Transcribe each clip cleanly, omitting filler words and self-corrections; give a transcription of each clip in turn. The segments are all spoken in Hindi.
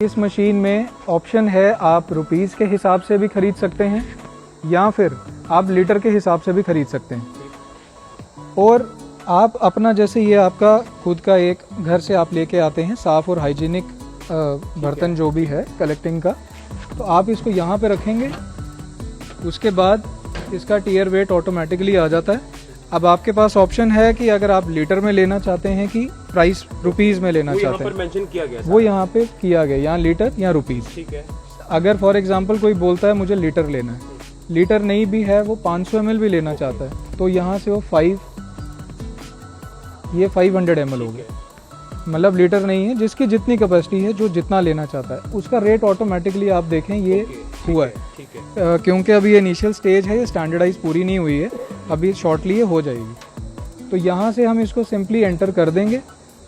इस मशीन में ऑप्शन है, आप रुपीस के हिसाब से भी खरीद सकते हैं या फिर आप लीटर के हिसाब से भी खरीद सकते हैं। और आप अपना, जैसे ये आपका खुद का एक घर से आप लेके आते हैं साफ़ और हाइजीनिक बर्तन जो भी है कलेक्टिंग का, तो आप इसको यहाँ पे रखेंगे। उसके बाद इसका टीयर वेट ऑटोमेटिकली आ जाता है। अब आपके पास ऑप्शन है कि अगर आप लीटर में लेना चाहते हैं कि प्राइस रुपीस में लेना चाहते हैं, मेंशन किया गया, वो यहाँ पे किया गया, यहाँ लीटर या रुपीस। ठीक है। अगर फॉर एग्जांपल कोई बोलता है मुझे लीटर लेना है, लीटर नहीं भी है, वो 500 ml भी लेना चाहता है, तो यहाँ से वो 500 ml हो गया। मतलब लीटर नहीं है, जिसकी जितनी कैपेसिटी है, जो जितना लेना चाहता है, उसका रेट ऑटोमेटिकली आप देखें ये हुआ है। ठीक है। क्योंकि अभी ये इनिशियल स्टेज है, ये स्टैंडर्डाइज पूरी नहीं हुई है, अभी शॉर्टली ये हो जाएगी। तो यहाँ से हम इसको सिंपली एंटर कर देंगे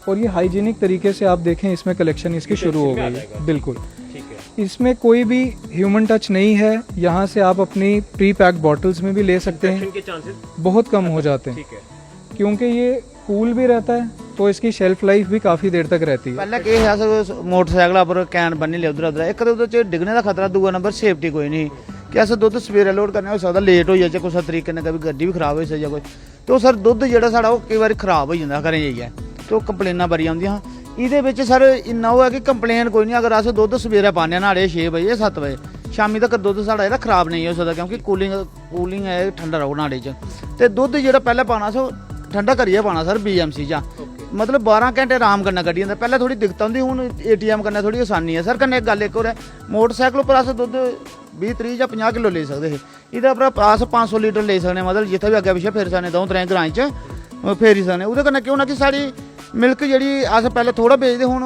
और ये हाइजीनिक तरीके से आप देखें इसमें कलेक्शन इसकी शुरू हो गई है। बिल्कुल, ठीक है। इसमें कोई भी ह्यूमन टच नहीं है। यहाँ से आप अपनी प्री पैक बॉटल्स में भी ले सकते हैं, के चांसेस बहुत कम हो जाते हैं। ठीक है। क्योंकि ये कूल भी रहता है, तो इसकी शेल्फ लाइफ भी काफ़ी देर तक रहती है। पहले केह् है, अस मोटरसाइकिल पर कैन बन्नी ले उधर उधर, एक तो डिग्गने का खतरा, दूआ नंबर सेफ्टी कोई नहीं कि अस दुद्ध सवेरे लोड करने, हो सकता लेट हो जाए कुछ तरीके ने, कभी गड्डी भी खराब हो जाए कोई, तो सर दुद्ध जेह्ड़ा साढ़ा वो कई बार खराब हो जाता घरें जाइए, तो कंप्लेनां बड़ी आउंदियां। इहदे विच सर इन्ना होआ कि कंप्लेन कोई नहीं, अगर अस दुद्ध सवेरे पाने न्हाड़े 6 बजे 7 बजे शामी तक दुद्ध साढ़ा जेह्ड़ा खराब नहीं हो सकदा, क्योंकि कूलिंग है, ठंडा रहो न्हाड़े च। ते दुद्ध जेह्ड़ा पैह्ले पाना सो ठंडा करियै पाना सर BMC चा, मतलब 12 घंटे आराम कन्नै कड्ढी जंदा। पैह्ले थोड़ी दिक्कत होंदी, हुण ATM कन्नै थोड़ी आसानी है सर। कन्नै एक गल एक होर है, मोटरसाइकिल उप्पर अस दुद्ध 20 30 जां 50 किलो लेई सकदे हे, इहदे उप्पर अस 500 लीटर लेई सकने, मतलब जित्थै बी अग्गें पिच्छें फेरी सकने, 2-3 ग्राएं च फेरी सकने। ओह्दे कन्नै केह् होना कि साढ़ी मिल्क जेह्ड़ी अस पैह्ले थोड़ा बेचदे, हुण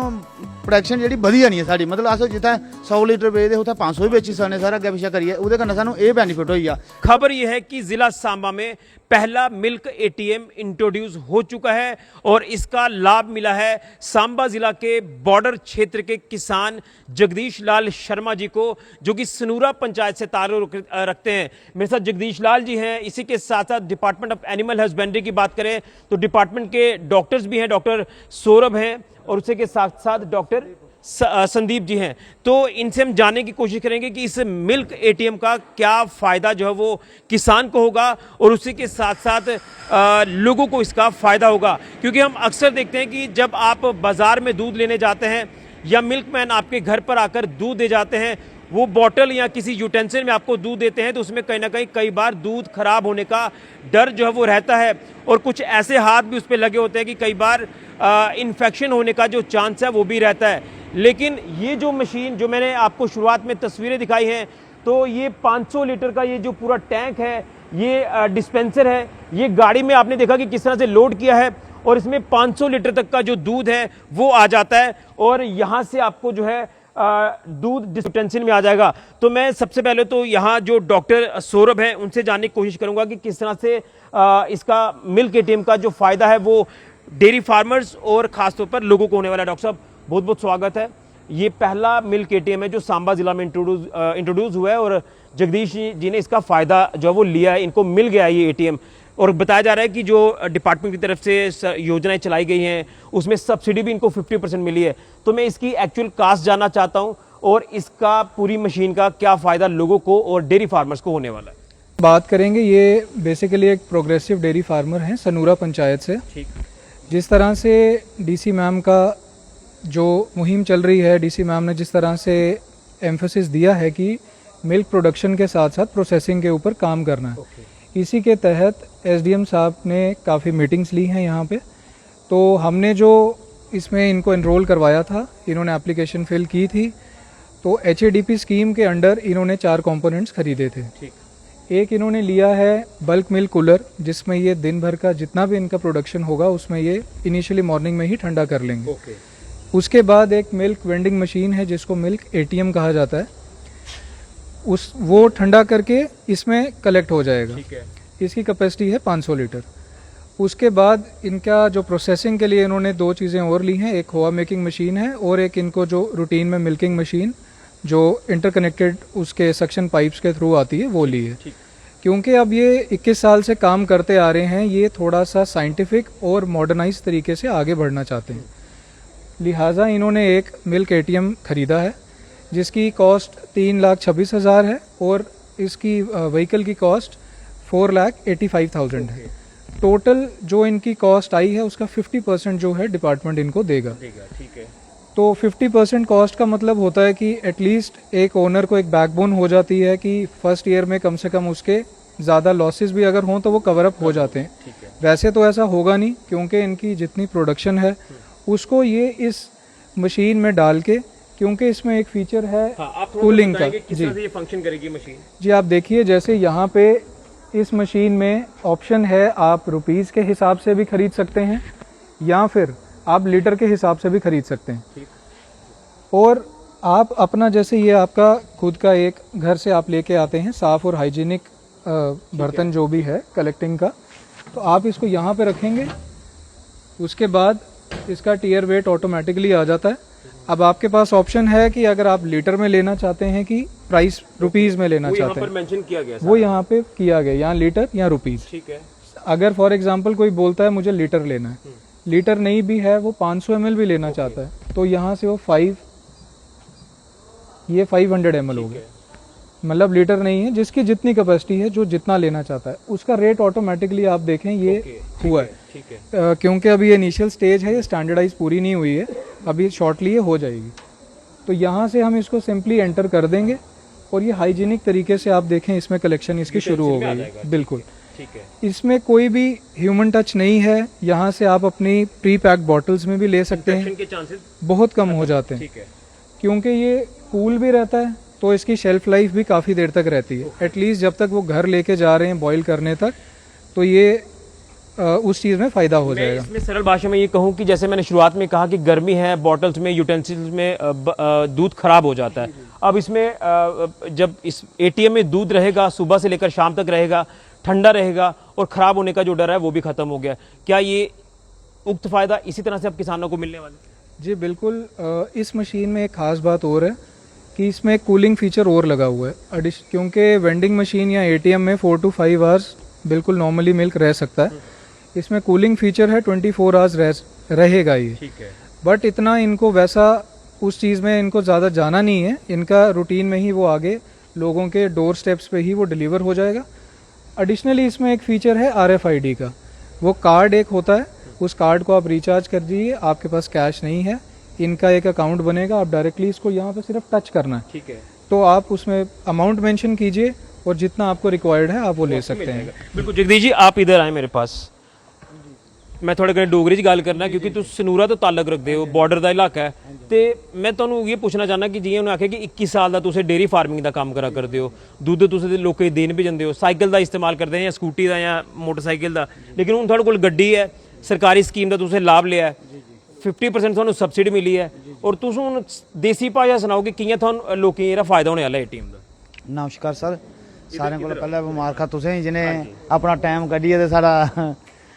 प्रोडक्शन जेह्ड़ी बधी जानी है साढ़ी, मतलब अस जित्थै 100 लीटर बेचदे उत्थै 500 भी बेची सकने सर अग्गें पिच्छें करियै। ओह्दे कन्नै सानूं एह् बेनीफिट होई गेआ। खबर यह है कि जिला सांबा में पहला मिल्क ATM इंट्रोड्यूस हो चुका है और इसका लाभ मिला है सांबा जिला के बॉर्डर क्षेत्र के किसान जगदीश लाल शर्मा जी को, जो कि सनूरा पंचायत से ताल्लुक रखते हैं। मेरे साथ जगदीश लाल जी हैं। इसी के साथ साथ डिपार्टमेंट ऑफ एनिमल हस्बेंड्री की बात करें तो डिपार्टमेंट के डॉक्टर्स भी हैं, डॉक्टर सौरभ हैं और उसी के साथ साथ डॉक्टर संदीप जी हैं। तो इनसे हम जानने की कोशिश करेंगे कि इस मिल्क ATM का क्या फ़ायदा जो है वो किसान को होगा और उसी के साथ साथ लोगों को इसका फ़ायदा होगा। क्योंकि हम अक्सर देखते हैं कि जब आप बाज़ार में दूध लेने जाते हैं या मिल्कमैन आपके घर पर आकर दूध दे जाते हैं, वो बॉटल या किसी यूटेंसिल में आपको दूध देते हैं, तो उसमें कहीं ना कहीं कई बार दूध खराब होने का डर जो है वो रहता है और कुछ ऐसे हाथ भी उस पर लगे होते हैं कि कई बार इन्फेक्शन होने का जो चांस है वो भी रहता है। लेकिन ये जो मशीन, जो मैंने आपको शुरुआत में तस्वीरें दिखाई हैं, तो ये 500 लीटर का ये जो पूरा टैंक है, ये डिस्पेंसर है, ये गाड़ी में आपने देखा कि किस तरह से लोड किया है और इसमें 500 लीटर तक का जो दूध है वो आ जाता है और यहाँ से आपको जो है दूध डिस्पेंसर में आ जाएगा। तो मैं सबसे पहले तो यहाँ जो डॉक्टर सौरभ हैं उनसे जानने की कोशिश करूँगा कि किस तरह से इसका मिल्क ATM का जो फ़ायदा है वो डेयरी फार्मर्स और ख़ासतौर पर लोगों को होने वाला है। डॉक्टर साहब, बहुत बहुत स्वागत है। ये पहला मिल्क ATM है जो सांबा जिला में इंट्रोड्यूस हुआ है और जगदीश जी ने इसका फ़ायदा जो है वो लिया है, इनको मिल गया ये ATM। और बताया जा रहा है कि जो डिपार्टमेंट की तरफ से योजनाएं चलाई गई हैं उसमें सब्सिडी भी इनको 50% मिली है। तो मैं इसकी एक्चुअल कास्ट जानना चाहता हूँ और इसका पूरी मशीन का क्या फ़ायदा लोगों को और डेयरी फार्मर्स को होने वाला है। बात करेंगे, ये बेसिकली एक प्रोग्रेसिव डेयरी फार्मर हैं सनूरा पंचायत से। ठीक। जिस तरह से DC मैम का जो मुहिम चल रही है, DC मैम ने जिस तरह से एम्फेसिस दिया है कि मिल्क प्रोडक्शन के साथ साथ प्रोसेसिंग के ऊपर काम करना है, इसी के तहत SDM साहब ने काफ़ी मीटिंग्स ली हैं यहाँ पे। तो हमने जो इसमें इनको एनरोल करवाया था, इन्होंने एप्लीकेशन फिल की थी, तो HADP स्कीम के अंडर इन्होंने 4 कंपोनेंट्स खरीदे थे। ठीक। एक इन्होंने लिया है बल्क मिल्क कूलर, जिसमें ये दिन भर का जितना भी इनका प्रोडक्शन होगा उसमें ये इनिशियली मॉर्निंग में ही ठंडा कर लेंगे। उसके बाद एक मिल्क वेंडिंग मशीन है जिसको मिल्क ATM कहा जाता है, वो ठंडा करके इसमें कलेक्ट हो जाएगा। ठीक है। इसकी कैपेसिटी है 500 लीटर। उसके बाद इनका जो प्रोसेसिंग के लिए इन्होंने 2 चीज़ें और ली हैं, एक खोआ मेकिंग मशीन है और एक इनको जो रूटीन में मिल्किंग मशीन जो इंटरकनेक्टेड उसके सक्शन पाइप्स के थ्रू आती है वो ली है। क्योंकि अब ये 21 साल से काम करते आ रहे हैं, ये थोड़ा सा साइंटिफिक और मॉडर्नाइज तरीके से आगे बढ़ना चाहते हैं। लिहाजा इन्होंने एक मिल्क एटीएम ख़रीदा है जिसकी कॉस्ट 3,26,000 है और इसकी व्हीकल की कॉस्ट 4,85,000 है। टोटल जो इनकी कॉस्ट आई है उसका 50% जो है डिपार्टमेंट इनको देगा। ठीक है। तो 50% कॉस्ट का मतलब होता है कि एटलीस्ट एक ओनर को एक बैकबोन हो जाती है कि फर्स्ट ईयर में कम से कम उसके ज़्यादा लॉसेस भी अगर हों तो वो कवर अप हो जाते हैं। ठीक है। वैसे तो ऐसा होगा नहीं क्योंकि इनकी जितनी प्रोडक्शन है उसको ये इस मशीन में डाल के, क्योंकि इसमें एक फीचर है कूलिंग का। किस तरह से ये फंक्शन करेगी मशीन? जी आप देखिए, जैसे यहाँ पे इस मशीन में ऑप्शन है, आप रुपीज़ के हिसाब से भी खरीद सकते हैं या फिर आप लीटर के हिसाब से भी खरीद सकते हैं। और आप अपना, जैसे ये आपका खुद का एक घर से आप लेके आते हैं साफ़ और हाइजीनिक बर्तन जो भी है कलेक्टिंग का, तो आप इसको यहाँ पे रखेंगे। उसके बाद इसका टीयर वेट ऑटोमेटिकली आ जाता है। अब आपके पास ऑप्शन है कि अगर आप लीटर में लेना चाहते हैं कि प्राइस रुपीज़ में लेना चाहते हैं, मेंशन किया गया, वो यहाँ पे किया गया, यहाँ लीटर या रुपीज़। ठीक है। अगर फॉर एग्जांपल कोई बोलता है मुझे लीटर लेना है, लीटर नहीं भी है, वो 500 ml भी लेना चाहता है, तो यहाँ से वो 500 ml हो गया। मतलब लीटर नहीं है, जिसकी जितनी कैपेसिटी है, जो जितना लेना चाहता है उसका रेट ऑटोमेटिकली आप देखें ये हुआ है। ठीक है। क्योंकि अभी ये इनिशियल स्टेज है, ये स्टैंडर्डाइज पूरी नहीं हुई है, अभी शॉर्टली ये हो जाएगी। तो यहाँ से हम इसको सिंपली एंटर कर देंगे और ये हाइजीनिक तरीके से आप देखें इसमें कलेक्शन इसकी शुरू हो गई है। बिल्कुल। ठीक है। इसमें कोई भी ह्यूमन टच नहीं है। यहाँ से आप अपनी प्री पैक्ड बॉटल्स में भी ले सकते हैं, के चांसेस बहुत कम हो जाते हैं। ठीक है। क्योंकि ये कूल भी रहता है तो इसकी शेल्फ लाइफ भी काफ़ी देर तक रहती है, एटलीस्ट जब तक वो घर लेके जा रहे हैं बॉईल करने तक, तो ये उस चीज़ में फ़ायदा हो जाएगा। इसमें सरल भाषा में ये कहूँ कि जैसे मैंने शुरुआत में कहा कि गर्मी है, बॉटल्स में, यूटेंसिल्स में दूध खराब हो जाता है। अब इसमें जब इस एटीएम में दूध रहेगा, सुबह से लेकर शाम तक रहेगा, ठंडा रहेगा और ख़राब होने का जो डर है वो भी ख़त्म हो गया। क्या ये उक्त फ़ायदा इसी तरह से अब किसानों को मिलने वाला है? जी बिल्कुल। इस मशीन में एक ख़ास बात और है कि इसमें एक कूलिंग फीचर और लगा हुआ है, क्योंकि वेंडिंग मशीन या एटीएम में 4 to 5 आवर्स बिल्कुल नॉर्मली मिल्क रह सकता है। इसमें कूलिंग फीचर है, 24 आवर्स रहेगा ये। ठीक है। बट इतना इनको वैसा उस चीज़ में इनको ज़्यादा जाना नहीं है, इनका रूटीन में ही वो आगे लोगों के डोर स्टेप्स पे ही वो डिलीवर हो जाएगा। एडिशनली इसमें एक फ़ीचर है RFID का। वो कार्ड एक होता है, उस कार्ड को आप रिचार्ज कर दीजिए, आपके पास कैश नहीं है, इनका एक अकाउंट बनेगा, आप डायरेक्टली इसको यहाँ पे सिर्फ टच करना है। ठीक है। तो आप उसमें अमाउंट मेंशन कीजिए और जितना आपको रिक्वायर्ड है आप वो ले सकते हैं। बिल्कुल। जगदीश जी आप इधर आए मेरे पास, मैं थोड़े कने डोगरी च गल करना क्योंकि तुम सनूरा तो ताल्लुक रखते हो, बॉर्डर का इलाका है। तो मैं तुहानू ये पूछना चाहना कि जियां उन्हें आख्या कि 21 साल का तुम डेयरी फार्मिंग का काम करा करते हो, दुद्ध तुम लोगों को देन भी जाते हो, साइकिल का इस्तेमाल करते हैं या स्कूटी का या मोटरसाइकिल का, लेकिन हूँ थोड़े कोल गड्डी है, सरकारी स्कीम का तुसें लाभ लिया है, 50% थोड़ा सबसिडी मिली है, और तुम हूँ देसी भाषा सुनाओ कि कियां थोड़ा लोगों को फायदा होने वाला एटीएम का? नमस्कार सर, सारे को पहले मुबारक तुसें जिन्हें अपना टाइम कड्ढियै ते साढ़ा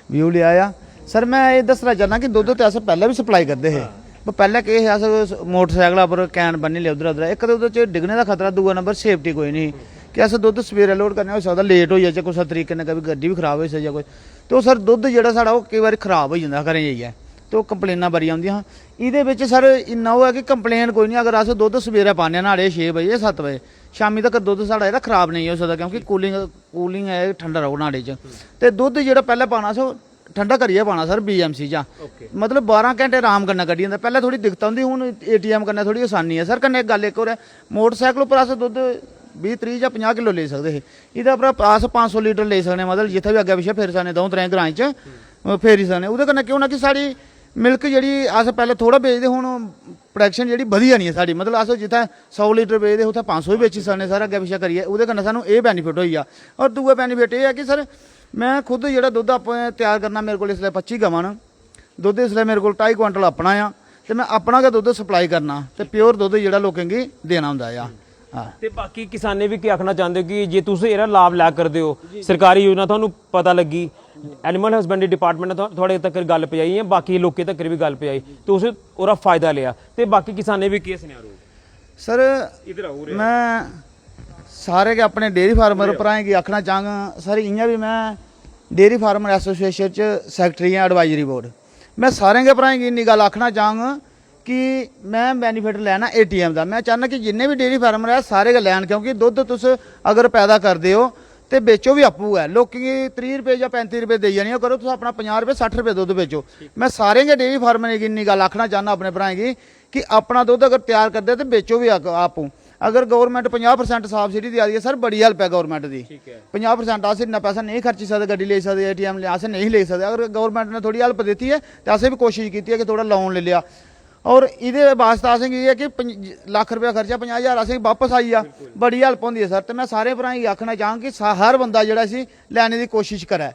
व्यू लिया आ। सर मैं ये दसना चाहना कि दुद्ध तो अस पहले भी सप्लाई करते हैं, पर पहले केह् अस मोटरसाइकिल पर कैन बन्नी ले उधर उधर, एक तो उधर डिग्गने का खतरा, दूआ नंबर सेफ्टी कोई नहीं कि अस दुद्ध सवेरे लोड करने हो सकता लेट हो जाए, कुछ तरीके ने कभी गड्डी भी खराब हो जाए कोई, तो सर दुद्ध जो साढ़ा वो कई बार खराब हो जाता घरें जाइए, तो कंप्लेनां बड़ी आउंदियां। इहदे सर इन्ना वो है कि कंप्लेन कोई नहीं, अगर अस दुद्ध सवेरे पाने न्हाड़े 6 बजे 7 बजे, शामी तक दुद्ध साढ़ा जेह्ड़ा खराब नहीं हो सकता, क्योंकि कूलिंग है, ठंडा रहो न्हाड़े च। ते दुद्ध जेह्ड़ा पैह्ले पाना सो ठंडा करियै पाना सर BMC चा, मतलब 12 घंटे आराम कन्नै कड्ढी जंदा। पैह्ले थोड़ी दिक्कत होंदी, हुण ATM कन्नै थोड़ी आसानी है सर। कन्नै गल इक होर है, मोटरसाइकिल उप्पर अस दुद्ध 20 30 जां 50 किलो लेई सकदे हे, इहदे उप्पर अस 500 लीटर लेई सकने, मतलब जित्थै बी अग्गें पिच्छें फेरी सकने, 2-3 ग्राएं च फेरी सकने। ओह्दे कन्नै केह् होना कि साढ़ी मिल्क जेह्ड़ी अस पैह्ले थोड़ा बेचदे, हुण प्रोडक्शन जेह्ड़ी बधी जानी है साढ़ी, मतलब अस जित्थै 100 लीटर बेचदे उत्थै 500 भी बेची सकने सर अग्गें पिच्छें करियै। ओह्दे कन्नै सानूं एह् बेनीफिट होई गेआ। और दूआ बेनीफिट एह् है कि सर मैं खुद जेह्ड़ा दुद्ध अपने तैयार करना, मेरे को इसलै 25 गवां न, दुद्ध इसलै मेरे को 2.5 क्विंटल अपना आ, ते मैं अपना गै दुद्ध सप्लाई करना, ते प्योर दुद्ध जेह्ड़ा लोकें गी देना होंदा आ। हाँ, ते बाकी किसाने भी क्या आखना चाहते हो कि जे तुम एह्दा लाभ लै करदे हो, सरकारी योजना थानू पता लगी, एनिमल हस्बेंडरी डिपार्टमेंट ने थोड़े तक गल पजाई है, बाकी लोकें तक भी गल पजाई, तो उस ओह्दा फायदा लिया, ते बाकी किसाने भी केह् सनेहा रोग? सर मैं सारे के अपने डेयरी फार्मर भ्राएं गी आखना चाहगा सर, इ'यां भी मैं डेयरी फार्मर एसोसिएशन च सैकटरी आं एडवाइजरी बोर्ड। मैं सारें के भ्राएं गी इन्नी गल आखना चाहगा कि मैं बेनीफिट लैना ATM का। मैं चाहना कि जिन्ने भी डेयरी फार्मर है सारे गै लैन, क्योंकि दुद्ध तुस अगर पैदा करते हो तो बेचो भी आपू है। लोग 30 रुपए या 35 रुपए दे जानी करो, तुम अपना 50 रुपए 60 रुपए दुद्ध बेचो। मैं सारे गै डेयरी फार्मर की इन्नी गल आखना चाहना अपने भराएं की कि अपना दुद्ध अगर तैयार करते तो बेचो भी आपू। अगर गवर्नमेंट 50% सब्सिडी दी है सर, बड़ी हेल्प है गवर्नमेंट की। 50% अस इन्ना पैसा नहीं खर्ची सकते, गड्डी ले सकते, ATM अस नहीं ले सकते। अगर गवर्नमेंट ने थोड़ी हेल्प दी है तो असें भी कोशिश की है कि थोड़ा लोन ले लिया। और ये वास्ते असें ये है कि लाख रुपया खर्चा 50,000 असें वापस आई आ, बड़ी हेल्प होंदी है सर। तो मैं सारे भराएं आखना चाहां कि हर बंदा जेह्ड़ा इसी लैने की कोशिश करे।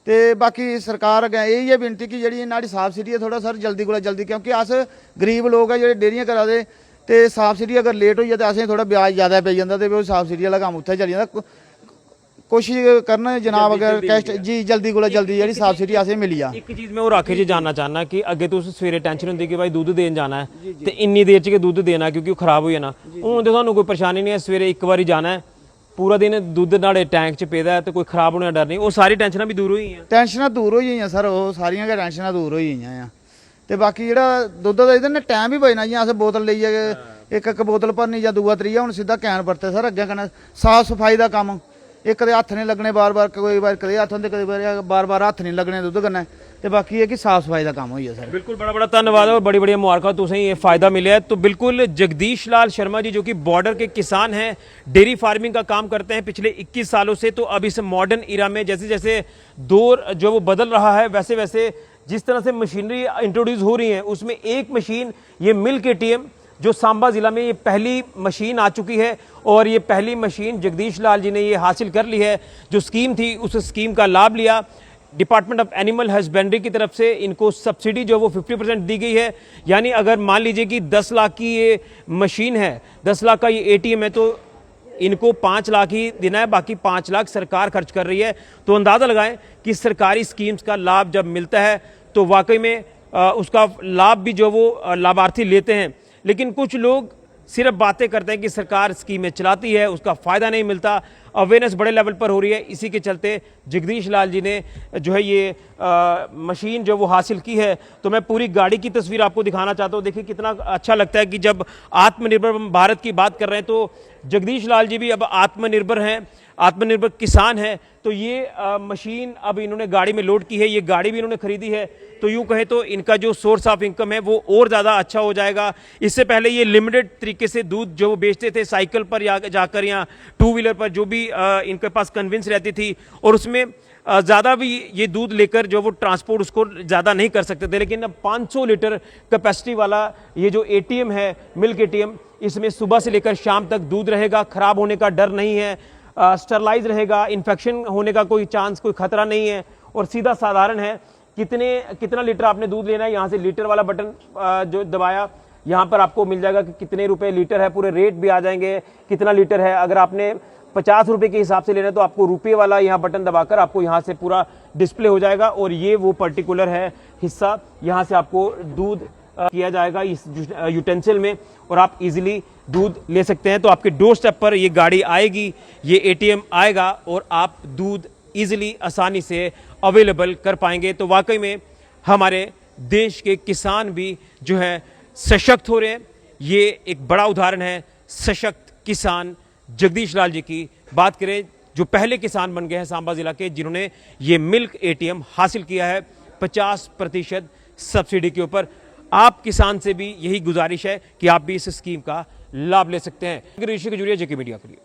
तो बाकी सरकार अग्गें यही है विनती कि जी नाड़ी सब्सिडी है थोड़ा सर जल्दी कोला जल्दी, क्योंकि अस गरीब लोग है जो डेयरियां करा दे, तो सब्सिडी अगर लेट हो जाए तो असें थोड़ा ब्याज ज़्यादा पै जाता, तो सब्सिडी वाला कम्म उत्थे चली जाता। कोशिश करना जनाब अगर कैश जी जल्दी कोला जल्दी जी सब्सिडी असें मिली जा। एक चीज मैं और आखिर च जानना चाहना कि अगे तुस सवेरे टेंशन होंदी कि भाई दुद्ध देन जाना है तो इन्नी देर च दुद्ध देना क्योंकि खराब हो जाना। हूँ तो सानू कोई परेशानी नहीं है, सवेरे एक बारी जाना है, पूरा दिन दुद्ध नाड़े टैंक च पेदा है तो कोई खराब होने का डर नहीं। वो सारी टेंशन भी दूर हुई हैं। टेंशन दूर हो गई सर, वो सारियां गै टेंशन दूर हो गई। तो बाकी जो दुद्ध का इधर टाइम भी बचना, जियां अस बोतल लेइयै एक बोतल भरनी या दूआ त्रीआ हूँ सीधा कैन बरते सर। अग्गें कन्नै साफ सफाई का कम्म, एक कदे हत्थ नहीं लगने बार बार, कोई बार कदे हत्थ होंदे, कई बार बार हत्थ नहीं लगने दुद्ध कन्नै। तो बाकी है कि साफ सफाई का काम होई है सर। बिल्कुल, बड़ा बड़ा धन्यवाद और बड़ी बड़ी मुबारक तुसें ये फायदा मिले है। तो बिल्कुल जगदीश लाल शर्मा जी जो कि बॉर्डर के किसान हैं, डेयरी फार्मिंग का काम करते हैं पिछले 21 सालों से। तो अब इस मॉडर्न इरा में जैसे जैसे दौर जो वो बदल रहा है, वैसे वैसे जिस तरह से मशीनरी इंट्रोड्यूस हो रही है, उसमें एक मशीन ये मिल्क ATM जो सांबा जिला में ये पहली मशीन आ चुकी है। और ये पहली मशीन जगदीश लाल जी ने ये हासिल कर ली है। जो स्कीम थी उस स्कीम का लाभ लिया। डिपार्टमेंट ऑफ एनिमल हस्बेंड्री की तरफ से इनको सब्सिडी जो वो 50% दी गई है। यानी अगर मान लीजिए कि 10 लाख की ये मशीन है, 10 लाख का ये ATM है, तो इनको 5 लाख ही देना है, बाकी 5 लाख सरकार खर्च कर रही है। तो अंदाज़ा लगाएं कि सरकारी स्कीम्स का लाभ जब मिलता है तो वाकई में उसका लाभ भी जो वो लाभार्थी लेते हैं। लेकिन कुछ लोग सिर्फ बातें करते हैं कि सरकार स्कीमें चलाती है, उसका फ़ायदा नहीं मिलता। अवेयरनेस बड़े लेवल पर हो रही है, इसी के चलते जगदीश लाल जी ने जो है ये मशीन जो वो हासिल की है। तो मैं पूरी गाड़ी की तस्वीर आपको दिखाना चाहता हूँ। देखिए कितना अच्छा लगता है कि जब आत्मनिर्भर भारत की बात कर रहे हैं तो जगदीश लाल जी भी अब आत्मनिर्भर हैं, आत्मनिर्भर किसान हैं। तो ये मशीन अब इन्होंने गाड़ी में लोड की है, ये गाड़ी भी इन्होंने खरीदी है। तो यूँ कहें तो इनका जो सोर्स ऑफ इनकम है वो और ज़्यादा अच्छा हो जाएगा। इससे पहले ये लिमिटेड तरीके से दूध जो वो बेचते थे साइकिल पर जाकर या 2 व्हीलर पर, जो भी इनके पास कन्विंस रहती थी, और उसमें ज़्यादा भी ये दूध लेकर जो वो ट्रांसपोर्ट उसको ज़्यादा नहीं कर सकते थे। लेकिन अब 500 लीटर कैपेसिटी वाला ये जो ATM है, मिल्क ATM, इसमें सुबह से लेकर शाम तक दूध रहेगा, ख़राब होने का डर नहीं है, स्टरलाइज रहेगा, इन्फेक्शन होने का कोई चांस, कोई खतरा नहीं है। और सीधा साधारण है, कितना लीटर आपने दूध लेना है, यहाँ से लीटर वाला बटन जो दबाया, यहाँ पर आपको मिल जाएगा कि कितने रुपए लीटर है, पूरे रेट भी आ जाएंगे कितना लीटर है। अगर आपने 50 रुपए के हिसाब से लेना है तो आपको रुपये वाला यहाँ बटन दबाकर आपको यहाँ से पूरा डिस्प्ले हो जाएगा। और ये वो पर्टिकुलर है हिस्सा, यहाँ से आपको दूध किया जाएगा इस यूटेंसिल में और आप इजीली दूध ले सकते हैं। तो आपके डोर स्टेप पर ये गाड़ी आएगी, ये ATM आएगा और आप दूध इजीली आसानी से अवेलेबल कर पाएंगे। तो वाकई में हमारे देश के किसान भी जो है सशक्त हो रहे हैं। ये एक बड़ा उदाहरण है सशक्त किसान जगदीश लाल जी की। बात करें जो पहले किसान बन गए हैं सांबा जिला के, जिन्होंने ये मिल्क ATM हासिल किया है 50% सब्सिडी के ऊपर। आप किसान से भी यही गुजारिश है कि आप भी इस स्कीम का लाभ ले सकते हैं। ऋषि खजूरिया, JK मीडिया के लिए।